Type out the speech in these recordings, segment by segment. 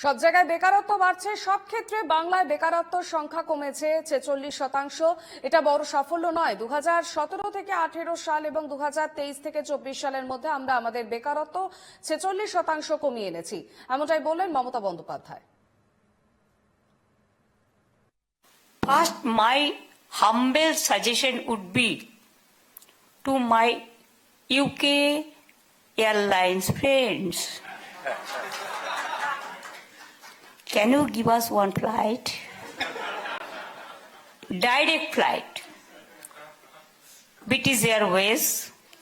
সব জায়গায় বেকারত্ব বাড়ছে, সব ক্ষেত্রে বাংলায় বেকারত্বের সংখ্যা কমেছে 46%। এটা বড় সাফল্য নয়। 2017 থেকে 18 সাল এবং 2023 থেকে 24 সালের মধ্যে আমরা আমাদের বেকারত্ব 46% কমিয়ে এনেছি, এমনটাই বললেন Mamata Bandyopadhyay. First, my humble suggestion would be to my UK Airlines friends. Can you give us one flight? Direct flight. British Airways,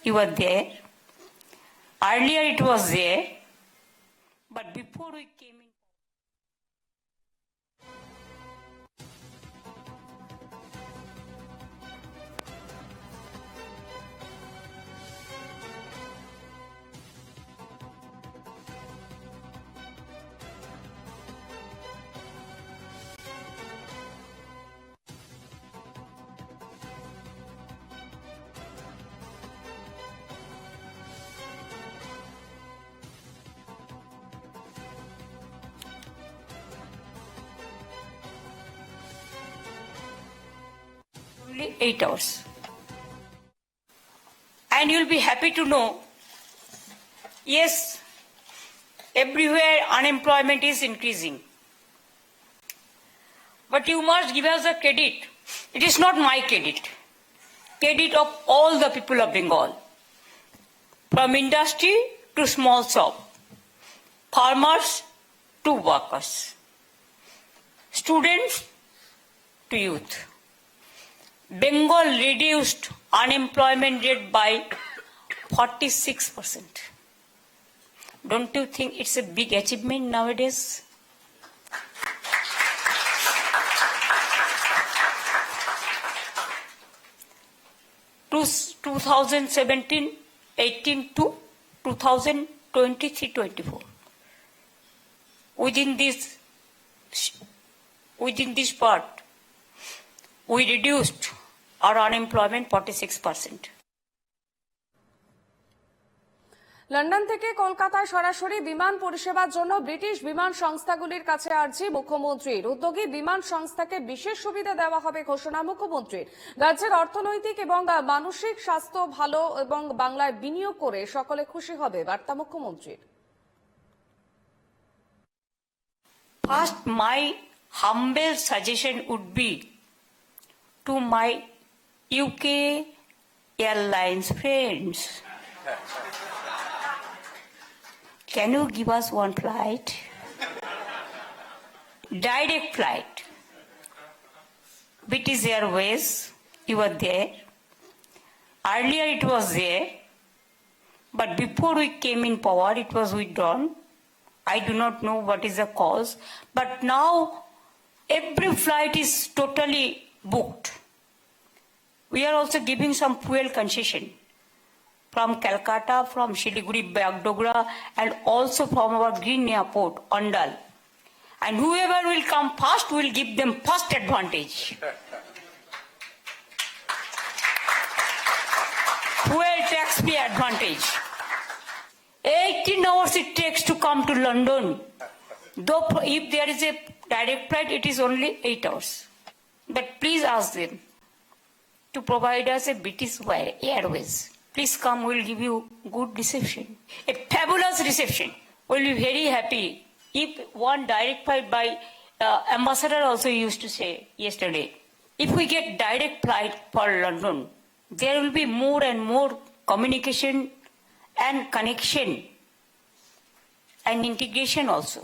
you were there. Earlier it was there, but before we came in. Only 8 hours. And you'll be happy to know, yes, everywhere unemployment is increasing. But you must give us a credit. It is not my credit. Credit of all the people of Bengal. From industry to small shop, farmers to workers, students to youth. Bengal reduced unemployment rate by 46%. Don't you think it's a big achievement nowadays? To 2017-18 to 2023-24. Within this part, we reduced our unemployment 46%. London থেকে কলকাতায় সরাসরি বিমান পরিষেবার জন্য British বিমান সংস্থাগুলির কাছে আর্জি মুখ্যমন্ত্রীর। উদ্যোগী বিমান সংস্থাকে বিশেষ সুবিধা দেওয়া হবে ঘোষণা মুখ্যমন্ত্রীর। রাজ্যের অর্থনৈতিক এবং মানসিক স্বাস্থ্য ভালো এবং বাংলায় বিনিয়োগ করে সকলে খুশি হবে, বার্তা মুখ্যমন্ত্রীর। First, my humble suggestion would be to my UK Airlines friends. Can you give us one flight? Direct flight. British Airways, you were there. Earlier it was there, but before we came in power, it was withdrawn. I do not know what is the cause, but now every flight is totally booked. We are also giving some fuel concession from Calcutta, from Siliguri, Bagdogra, and also from our green airport, Ondal. And whoever will come first, we will give them first advantage. Fuel tax-free advantage. 18 hours it takes to come to London. Though if there is a direct flight, it is only 8 hours. But please ask them to provide us a British Airways. Please come, we'll give you good reception. A fabulous reception. We'll be very happy. If one direct flight by ambassador also used to say yesterday, if we get direct flight for London, there will be more and more communication and connection and integration also.